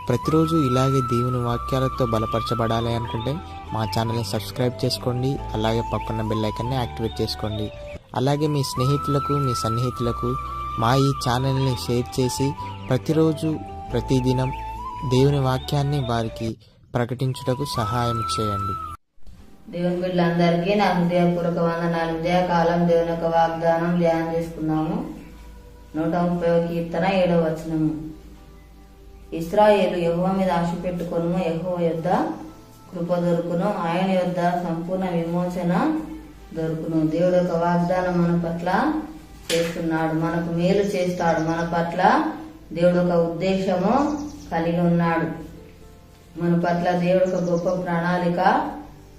ప్రతిరోజు ఇలాగే దేవుని వాక్యాలతో బలపరచబడాలి అనుకుంటే మా ఛానల్ని సబ్స్క్రైబ్ చేసుకోండి. అలాగే పక్కన బెల్ ఐకాన్ని యాక్టివేట్ చేసుకోండి. అలాగే మీ స్నేహితులకు, మీ సన్నిహితులకు మా ఈ ఛానల్ని షేర్ చేసి ప్రతిరోజు ప్రతిదినం దేవుని వాక్యాన్ని వారికి ప్రకటించుటకు సహాయం చేయండి. దేవుని బిడ్డలందరికీ నా హృదయపూర్వక వందనాలు. ఉదయకాలం దేవుని యొక్క వాగ్దానం ధ్యానం చేసుకున్నాము. 130వ కీర్తన 7వ వచనము. ఇశ్రాయేలు యెహోవా మీద ఆశ పెట్టుకొను, యెహోవా యొద్ద కృప దొరుకును, ఆయన యొద్ద సంపూర్ణ విమోచన దొరుకును. దేవుడు యొక్క వాగ్దానం మన పట్ల చేస్తున్నాడు, మనకు మేలు చేస్తాడు. మన పట్ల దేవుడు ఒక ఉద్దేశము కలిగి ఉన్నాడు. మన పట్ల దేవుడు ఒక గొప్ప ప్రణాళిక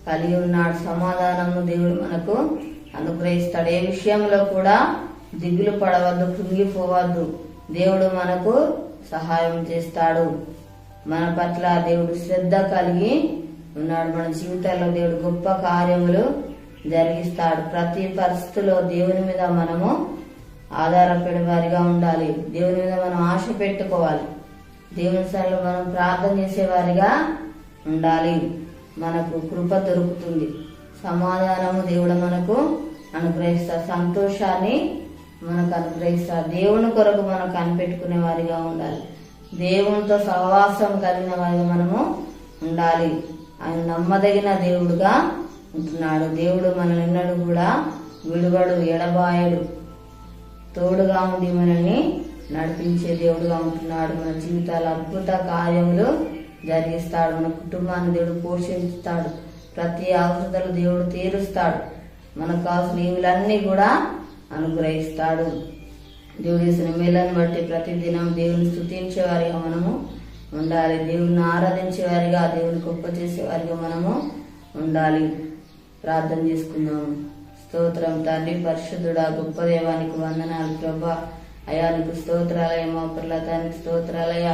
కలిగి ఉన్నాడు. సమాధానము దేవుడు మనకు అనుగ్రహిస్తాడు. ఏ విషయంలో కూడా దిగులు పడవద్దు, కృంగిపోవద్దు. దేవుడు మనకు సహాయం చేస్తాడు. మన పట్ల దేవుడు శ్రద్ధ కలిగి ఉన్నాడు. మన జీవితాల్లో దేవుడు గొప్ప కార్యములు జరిగిస్తాడు. ప్రతి పరిస్థితిలో దేవుని మీద మనము ఆధారపడే వారిగా ఉండాలి. దేవుని మీద మనం ఆశ పెట్టుకోవాలి. దేవుని సన్నిధిలో మనం ప్రార్థన చేసేవారిగా ఉండాలి. మనకు కృప దొరుకుతుంది. సమాధానము దేవుడు మనకు అనుగ్రహిస్తాడు. సంతోషాన్ని మనకు అనుగ్రహిస్తాడు. దేవుని కొరకు మనం కనిపెట్టుకునే వారిగా ఉండాలి. దేవునితో సహవాసం కలిగిన వారిగా మనము ఉండాలి. ఆయన నమ్మదగిన దేవుడుగా ఉంటున్నాడు. దేవుడు మనల్ని ఎన్నడూ కూడా విడువడు, ఎడబాయడు. తోడుగా ఉండి మనల్ని నడిపించే దేవుడుగా ఉంటున్నాడు. మన జీవితాల అద్భుత కార్యములు జరిగిస్తాడు. మన కుటుంబాన్ని దేవుడు పోషిస్తాడు. ప్రతి అవసరతలు దేవుడు తీరుస్తాడు. మనకు కావాల్సిన ఈవులన్నీ కూడా అనుగ్రహిస్తాడు. దేవుడు చేసిన మేలను బట్టి ప్రతి దినం దేవుని స్తుతించే వారిగా మనము ఉండాలి. దేవుని ఆరాధించే వారిగా, దేవుని గొప్ప చేసేవారిగా మనము ఉండాలి. ప్రార్థన చేసుకుందాము. స్తోత్రం తండ్రి, పరిశుద్ధుడా, గొప్ప దేవానికి వందనాలు ప్రభా. అయా నీకు స్తోత్రాలయ, మా ప్రలతానికి స్తోత్రాలయ.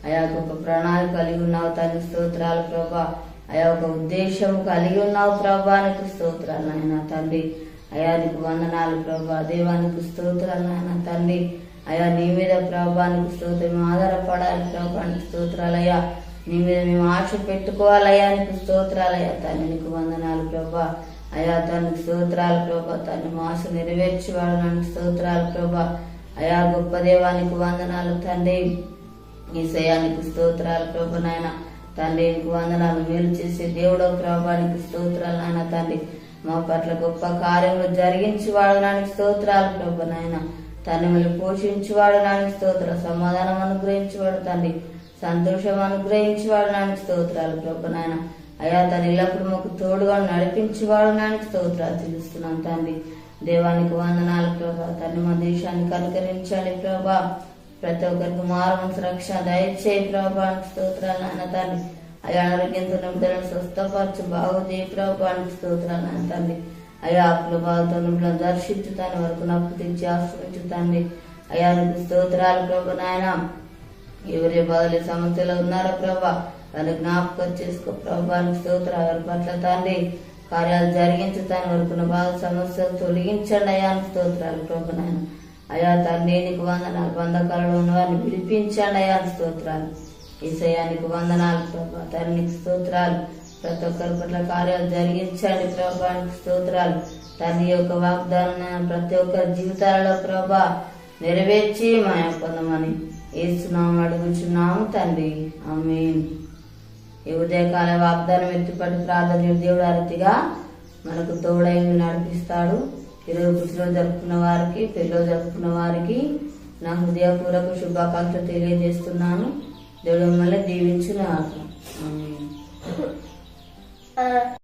అయా గొప్ప ప్రణాళిక కలిగి ఉన్నావు తండ్రి, స్తోత్రాలు ప్రభా. అయా ఒక ఉద్దేశం కలిగి ఉన్నావు ప్రభా, నీకు స్తోత్రాలు నాయన తండ్రి. అయా నీకు వందనాలు ప్రభా. దేవానికి స్తోత్రాలు నాయన తండ్రి. అయా నీ మీద ప్రభా నీకు స్తోత్రం, ఆధారపడాలి ప్రభా, నీకు స్తోత్రాలయ్యా. నీ మీద మేము ఆశ పెట్టుకోవాలయ్యా, నీకు స్తోత్రాలయ్యా తండ్రి. నీకు వందనాలు ప్రభా. అయా తనకు స్తోత్రాలు ప్రభా. తను మా ఆశ నెరవేర్చేవాడు నాకు స్తోత్రాలు ప్రభా. అయా గొప్ప దేవానికి వందనాలు తండ్రి. ఈసయానికి స్తోత్రాలు ప్రభా నాయన తండ్రి. నీకు వందనాలు. మేలు చేసే దేవుడో ప్రభా, నీకు స్తోత్రాలు నాయన తండ్రి. మా పట్ల గొప్ప కార్యములు జరిగించేవాడు నానికి స్తోత్రాలు ప్రభా నాయన తండ్రి. మళ్ళీ పోషించేవాడు నానికి స్తోత్రాలు. సమాధానం అనుగ్రహించేవాడు తండ్రి. సంతోషం అనుగ్రహించేవాడు నానికి స్తోత్రాలు ప్రభా నాయన. అయా తను ఎల్లప్పుడు మాకు తోడుగా నడిపించేవాడు నానికి స్తోత్రాలు తెలుస్తున్నాను తండ్రి. దేవానికి వందనాలు ప్రభా. తండ్రి మా దేశాన్ని కనుకరించండి ప్రభా. ప్రతి ఒక్కరికి మారుమనసు రక్షణ దయచేయి ప్రభా, స్తోత్రాలు నాయన తండ్రి. అయా ఆరోగ్యంతో నింపుదలను స్వస్థపరచు, బాగు చేయి ప్రభా, స్తోత్రాలు నాయన తండ్రి. అయా అప్పుల బాధతో నింపులను దర్శించుతాను, వరకు నప్పు తెచ్చి ఆశ్రయించుతాండి. అయా నీకు స్తోత్రాలు ప్రభా నాయన. ఎవరి బాధలు సమస్యలో ఉన్నారో ప్రభా, వాళ్ళ జ్ఞాపకం చేసుకో ప్రభా, స్తోత్రాలు. వారి పట్ల తండ్రి కార్యాలు జరిగించుతాను, వరకున్న బాధ సమస్యలు తొలగించండి అయా, స్తోత్రాలు ప్రభా నాయన. అయా తండ్రి నీకు వందనాలు. బంధకాలలో ఉన్న వారిని విడిపించండి అయా, స్తోత్రాలు. ఈసయానికి వందనాలు ప్రభా. తండ్రి నీకు స్తోత్రాలు. ప్రతి ఒక్కరి పట్ల కార్యాలు జరిగించండి ప్రభా, స్తోత్రాలు. తండ్రి యొక్క వాగ్దానం ప్రతి ఒక్కరి జీవితాలలో ప్రభా నెరవేర్చి మాయ పొందమని ఏస్తున్నాము, అడుగుచున్నాము తండ్రి. ఆమేన్. ఈ ఉదయకాల వాగ్దానం ఎత్తిపట్టి ప్రార్థన దేవుడు అతిగా మనకు తోడై నడిపిస్తాడు. ఈరోజు పుట్టినరోజు జరుపుకున్న వారికి, పెళ్ళిలో జరుపుకున్న వారికి నా హృదయపూర్వక శుభాకాంక్షలు తెలియజేస్తున్నాను. దేవుడు మిమ్మల్ని దీవించును. ఆమేన్.